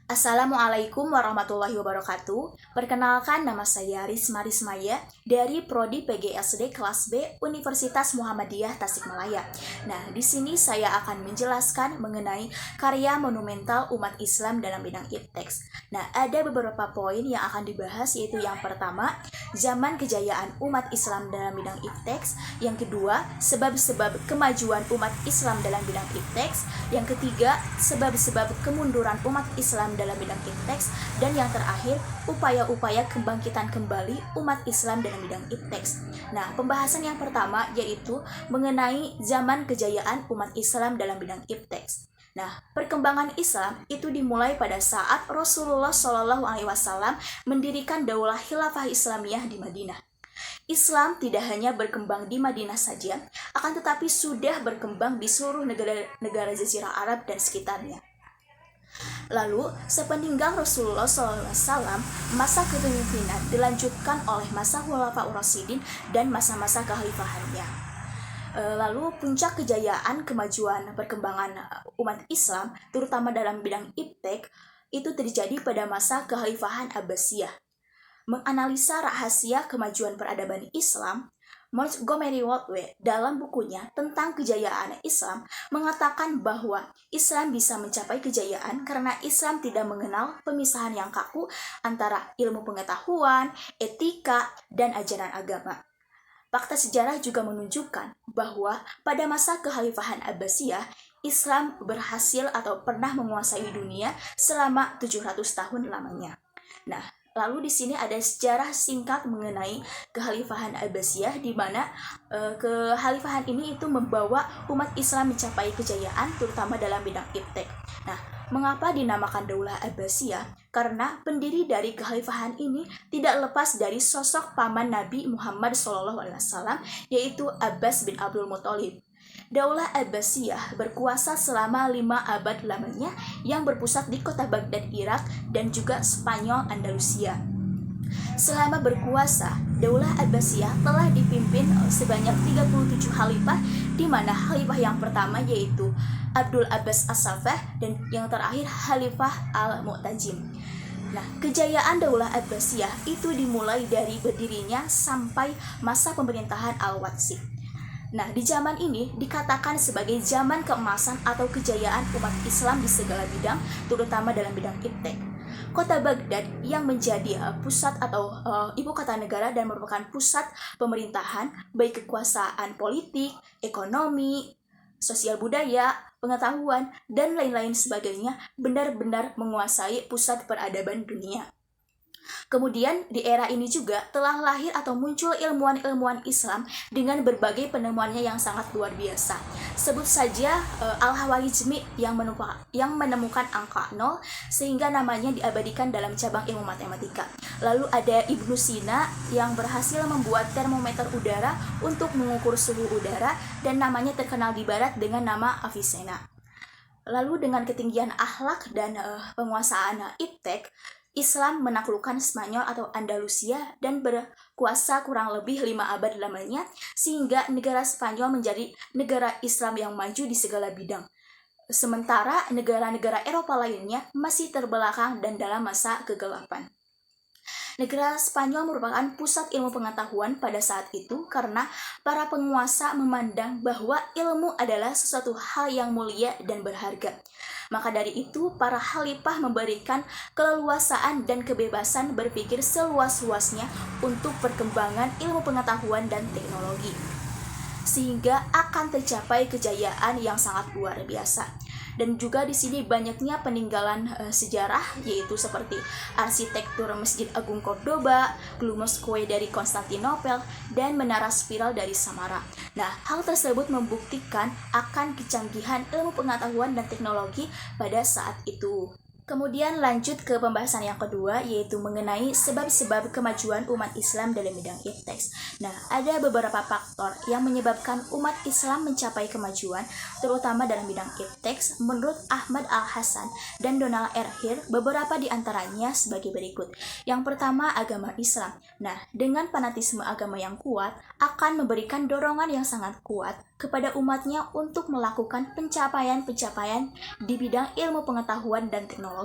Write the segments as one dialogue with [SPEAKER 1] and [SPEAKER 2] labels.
[SPEAKER 1] Assalamualaikum warahmatullahi wabarakatuh. Perkenalkan, nama saya Risma Rismaya dari Prodi PGSD kelas B Universitas Muhammadiyah Tasikmalaya. Nah, di sini saya akan menjelaskan mengenai karya monumental umat Islam dalam bidang ipteks. Nah, ada beberapa poin yang akan dibahas, yaitu yang pertama, zaman kejayaan umat Islam dalam bidang ipteks. Yang kedua, sebab-sebab kemajuan umat Islam dalam bidang ipteks. Yang ketiga, sebab-sebab kemunduran umat Islam dalam bidang ipteks. Dan yang terakhir, upaya-upaya kebangkitan kembali umat Islam dalam bidang ipteks. Nah, pembahasan yang pertama yaitu mengenai zaman kejayaan umat Islam dalam bidang ipteks. Nah, perkembangan Islam itu dimulai pada saat Rasulullah Shallallahu Alaihi Wasallam mendirikan Daulah Khilafah Islamiyah di Madinah. Islam tidak hanya berkembang di Madinah saja, akan tetapi sudah berkembang di seluruh negara Jazirah Arab dan sekitarnya. Lalu, sepeninggal Rasulullah SAW, masa kepemimpinan dilanjutkan oleh masa Khulafaur Rasyidin dan masa-masa kekhalifahannya. Lalu, puncak kejayaan kemajuan perkembangan umat Islam, terutama dalam bidang iptek, itu terjadi pada masa kekhalifahan Abbasiyah. Menganalisa rahasia kemajuan peradaban Islam, Montgomery Wardwell dalam bukunya tentang kejayaan Islam mengatakan bahwa Islam bisa mencapai kejayaan karena Islam tidak mengenal pemisahan yang kaku antara ilmu pengetahuan, etika, dan ajaran agama. Fakta sejarah juga menunjukkan bahwa pada masa kekhalifahan Abbasiyah, Islam berhasil atau pernah menguasai dunia selama 700 tahun lamanya. Nah, lalu di sini ada sejarah singkat mengenai kekhalifahan Abbasiyah, di mana kekhalifahan ini itu membawa umat Islam mencapai kejayaan terutama dalam bidang iptek. Nah, mengapa dinamakan Daulah Abbasiyah? Karena pendiri dari kekhalifahan ini tidak lepas dari sosok paman Nabi Muhammad SAW, yaitu Abbas bin Abdul Muthalib. Daulah Abbasiyah berkuasa selama 5 abad lamanya yang berpusat di kota Baghdad, Irak, dan juga Spanyol Andalusia. Selama berkuasa, Daulah Abbasiyah telah dipimpin sebanyak 37 khalifah, di mana khalifah yang pertama yaitu Abdul Abbas As-Saffah dan yang terakhir Khalifah Al-Mu'tajim. Nah, kejayaan Daulah Abbasiyah itu dimulai dari berdirinya sampai masa pemerintahan Al-Watsi. Nah, di zaman ini dikatakan sebagai zaman keemasan atau kejayaan umat Islam di segala bidang, terutama dalam bidang iptek. Kota Baghdad yang menjadi pusat atau ibu kota negara dan merupakan pusat pemerintahan, baik kekuasaan politik, ekonomi, sosial budaya, pengetahuan, dan lain-lain sebagainya, benar-benar menguasai pusat peradaban dunia. Kemudian di era ini juga telah lahir atau muncul ilmuwan-ilmuwan Islam dengan berbagai penemuannya yang sangat luar biasa. Sebut saja Al-Khawarizmi yang menemukan angka 0 sehingga namanya diabadikan dalam cabang ilmu matematika. Lalu ada Ibnu Sina yang berhasil membuat termometer udara untuk mengukur suhu udara dan namanya terkenal di barat dengan nama Avicenna. Lalu dengan ketinggian akhlak dan penguasaan iptek, Islam menaklukkan Spanyol atau Andalusia dan berkuasa kurang lebih 5 abad lamanya, sehingga negara Spanyol menjadi negara Islam yang maju di segala bidang. Sementara negara-negara Eropa lainnya masih terbelakang dan dalam masa kegelapan. Negara Spanyol merupakan pusat ilmu pengetahuan pada saat itu karena para penguasa memandang bahwa ilmu adalah sesuatu hal yang mulia dan berharga. Maka dari itu, para khalifah memberikan keleluasaan dan kebebasan berpikir seluas-luasnya untuk perkembangan ilmu pengetahuan dan teknologi, sehingga akan tercapai kejayaan yang sangat luar biasa. Dan juga di sini banyaknya peninggalan sejarah, yaitu seperti arsitektur Masjid Agung Cordoba, Glu Moskow dari Konstantinopel, dan menara spiral dari Samara. Nah, hal tersebut membuktikan akan kecanggihan ilmu pengetahuan dan teknologi pada saat itu. Kemudian lanjut ke pembahasan yang kedua, yaitu mengenai sebab-sebab kemajuan umat Islam dalam bidang ipteks. Nah, ada beberapa faktor yang menyebabkan umat Islam mencapai kemajuan, terutama dalam bidang ipteks. Menurut Ahmad Al-Hasan dan Donald R. Hare, beberapa di antaranya sebagai berikut. Yang pertama, agama Islam. Nah, dengan fanatisme agama yang kuat, akan memberikan dorongan yang sangat kuat kepada umatnya untuk melakukan pencapaian-pencapaian di bidang ilmu pengetahuan dan teknologi.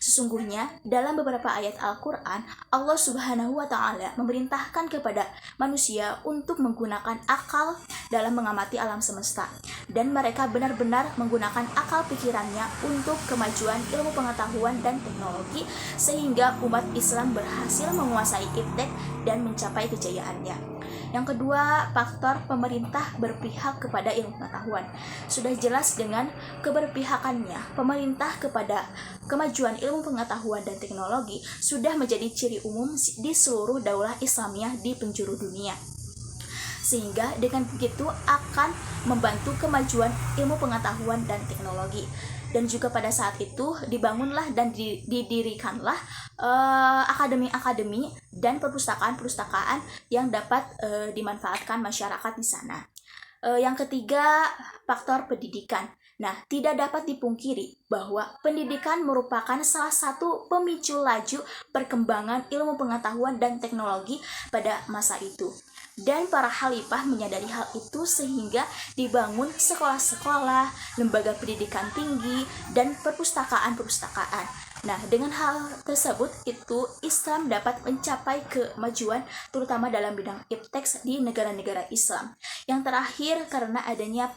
[SPEAKER 1] Sesungguhnya dalam beberapa ayat Al-Quran, Allah Subhanahu wa Ta'ala memerintahkan kepada manusia untuk menggunakan akal dalam mengamati alam semesta, dan mereka benar-benar menggunakan akal pikirannya untuk kemajuan ilmu pengetahuan dan teknologi, sehingga umat Islam berhasil menguasai iptek dan mencapai kejayaannya. Yang kedua, faktor pemerintah berpihak kepada ilmu pengetahuan. Sudah jelas dengan keberpihakannya pemerintah kepada kemajuan ilmu pengetahuan dan teknologi sudah menjadi ciri umum di seluruh daulah Islamiyah di penjuru dunia. Sehingga dengan begitu akan membantu kemajuan ilmu pengetahuan dan teknologi. Dan juga pada saat itu dibangunlah dan didirikanlah akademi-akademi dan perpustakaan-perpustakaan yang dapat dimanfaatkan masyarakat di sana. Yang ketiga, faktor pendidikan. Nah, tidak dapat dipungkiri bahwa pendidikan merupakan salah satu pemicu laju perkembangan ilmu pengetahuan dan teknologi pada masa itu. Dan para khalifah menyadari hal itu sehingga dibangun sekolah-sekolah, lembaga pendidikan tinggi, dan perpustakaan-perpustakaan. Nah, dengan hal tersebut itu Islam dapat mencapai kemajuan terutama dalam bidang iptek di negara-negara Islam. Yang terakhir, karena adanya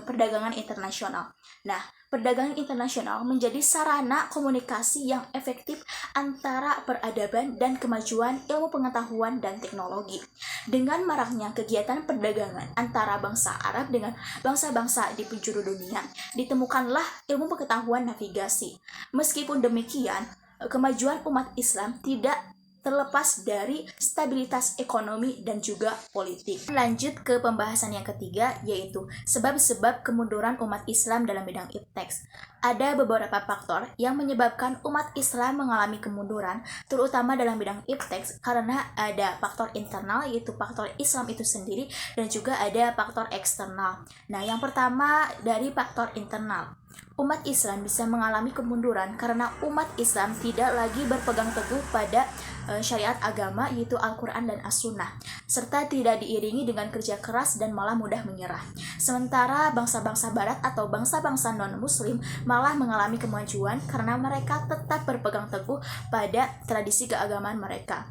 [SPEAKER 1] perdagangan internasional. Nah, perdagangan internasional menjadi sarana komunikasi yang efektif antara peradaban dan kemajuan ilmu pengetahuan dan teknologi. Dengan maraknya kegiatan perdagangan antara bangsa Arab dengan bangsa-bangsa di penjuru dunia, ditemukanlah ilmu pengetahuan navigasi. Meskipun demikian, kemajuan umat Islam tidak terlepas dari stabilitas ekonomi dan juga politik. Lanjut ke pembahasan yang ketiga, yaitu sebab-sebab kemunduran umat Islam dalam bidang iptek. Ada beberapa faktor yang menyebabkan umat Islam mengalami kemunduran, terutama dalam bidang iptek, karena ada faktor internal, yaitu faktor Islam itu sendiri, dan juga ada faktor eksternal. Nah, yang pertama dari faktor internal. Umat Islam bisa mengalami kemunduran karena umat Islam tidak lagi berpegang teguh pada syariat agama, yaitu Al-Quran dan As-Sunnah, serta tidak diiringi dengan kerja keras dan malah mudah menyerah. Sementara bangsa-bangsa barat atau bangsa-bangsa non-muslim malah mengalami kemajuan karena mereka tetap berpegang teguh pada tradisi keagamaan mereka.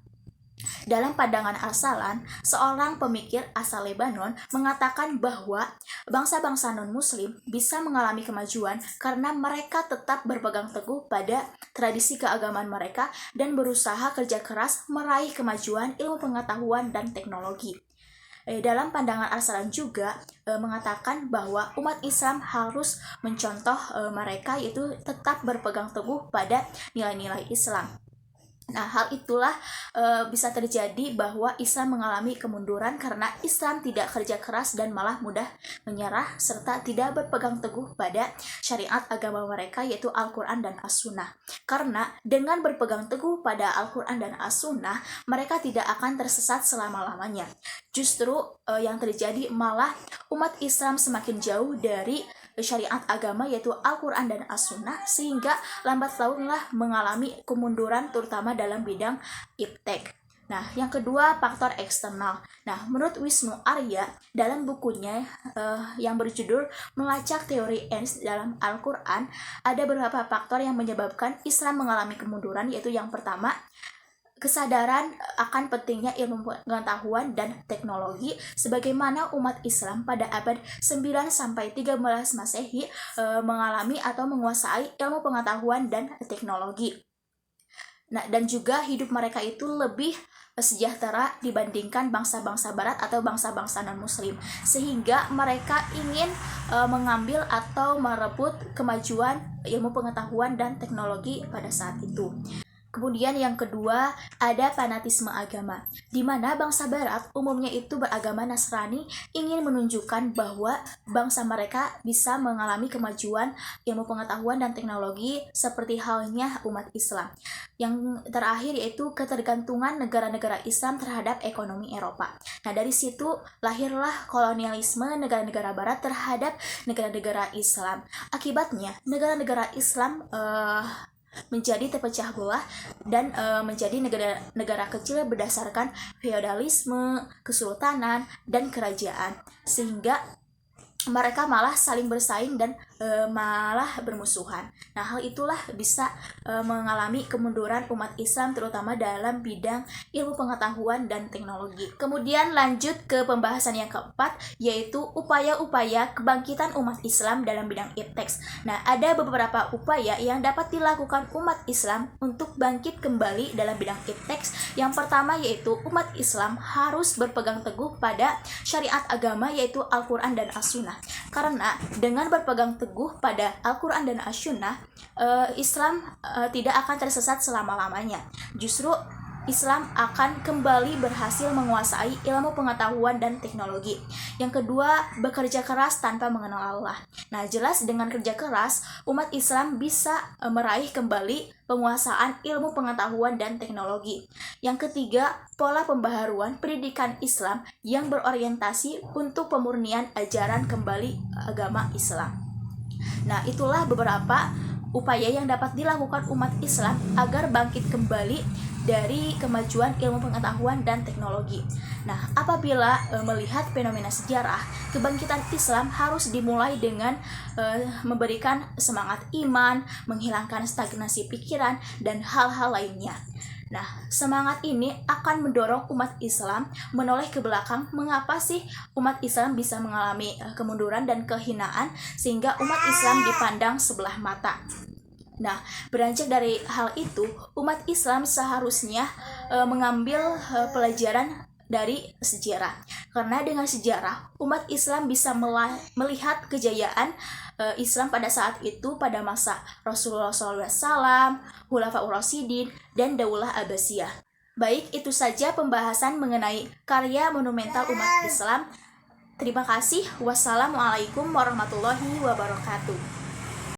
[SPEAKER 1] Dalam pandangan Arsalan, seorang pemikir asal Lebanon mengatakan bahwa bangsa-bangsa non-muslim bisa mengalami kemajuan karena mereka tetap berpegang teguh pada tradisi keagamaan mereka dan berusaha kerja keras meraih kemajuan ilmu pengetahuan dan teknologi. Dalam pandangan Arsalan juga mengatakan bahwa umat Islam harus mencontoh mereka, yaitu tetap berpegang teguh pada nilai-nilai Islam. Nah, hal itulah bisa terjadi bahwa Islam mengalami kemunduran karena Islam tidak kerja keras dan malah mudah menyerah, serta tidak berpegang teguh pada syariat agama mereka, yaitu Al-Quran dan As-Sunnah. Karena dengan berpegang teguh pada Al-Quran dan As-Sunnah, mereka tidak akan tersesat selama-lamanya. Justru yang terjadi malah umat Islam semakin jauh dari syariat agama, yaitu Al-Quran dan As-Sunnah, sehingga lambat launlah mengalami kemunduran terutama dalam bidang iptek. Nah, yang kedua, faktor eksternal. Nah, menurut Wisnu Arya dalam bukunya yang berjudul Melacak Teori Ernst dalam Al-Quran, ada beberapa faktor yang menyebabkan Islam mengalami kemunduran, yaitu yang pertama, kesadaran akan pentingnya ilmu pengetahuan dan teknologi, sebagaimana umat Islam pada abad 9 sampai 13 Masehi mengalami atau menguasai ilmu pengetahuan dan teknologi. Nah, dan juga hidup mereka itu lebih sejahtera dibandingkan bangsa-bangsa barat atau bangsa-bangsa non-muslim, sehingga mereka ingin mengambil atau merebut kemajuan ilmu pengetahuan dan teknologi pada saat itu. Kemudian yang kedua, ada fanatisme agama, di mana bangsa barat umumnya itu beragama Nasrani ingin menunjukkan bahwa bangsa mereka bisa mengalami kemajuan ilmu pengetahuan dan teknologi seperti halnya umat Islam. Yang terakhir yaitu ketergantungan negara-negara Islam terhadap ekonomi Eropa. Nah, dari situ lahirlah kolonialisme negara-negara barat terhadap negara-negara Islam. Akibatnya, negara-negara Islam menjadi terpecah belah dan menjadi negara kecil berdasarkan feodalisme, kesultanan, dan kerajaan, sehingga mereka malah saling bersaing dan malah bermusuhan. Nah, hal itulah bisa mengalami kemunduran umat Islam terutama dalam bidang ilmu pengetahuan dan teknologi. Kemudian lanjut ke pembahasan yang keempat, yaitu upaya-upaya kebangkitan umat Islam dalam bidang ipteks. Nah, ada beberapa upaya yang dapat dilakukan umat Islam untuk bangkit kembali dalam bidang ipteks. Yang pertama yaitu umat Islam harus berpegang teguh pada syariat agama yaitu Al-Quran dan As-Sunnah. Karena dengan berpegang teguh pada Al-Quran dan As-Sunnah, Islam tidak akan tersesat selama-lamanya. Justru Islam akan kembali berhasil menguasai ilmu pengetahuan dan teknologi. Yang kedua, bekerja keras tanpa mengenal Allah. Nah, jelas dengan kerja keras, umat Islam bisa meraih kembali penguasaan ilmu pengetahuan dan teknologi. Yang ketiga, pola pembaharuan pendidikan Islam yang berorientasi untuk pemurnian ajaran kembali agama Islam. Nah, itulah beberapa upaya yang dapat dilakukan umat Islam agar bangkit kembali dari kemajuan ilmu pengetahuan dan teknologi. Nah, apabila melihat fenomena sejarah, kebangkitan Islam harus dimulai dengan memberikan semangat iman, menghilangkan stagnasi pikiran, dan hal-hal lainnya. Nah, semangat ini akan mendorong umat Islam menoleh ke belakang. Mengapa sih umat Islam bisa mengalami kemunduran dan kehinaan sehingga umat Islam dipandang sebelah mata? Nah, beranjak dari hal itu, umat Islam seharusnya mengambil pelajaran dari sejarah. Karena dengan sejarah, umat Islam bisa melihat kejayaan Islam pada saat itu pada masa Rasulullah SAW, Khulafaur Rasyidin, dan Daulah Abbasiyah. Baik, itu saja pembahasan mengenai karya monumental umat Islam. Terima kasih. Wassalamualaikum warahmatullahi wabarakatuh.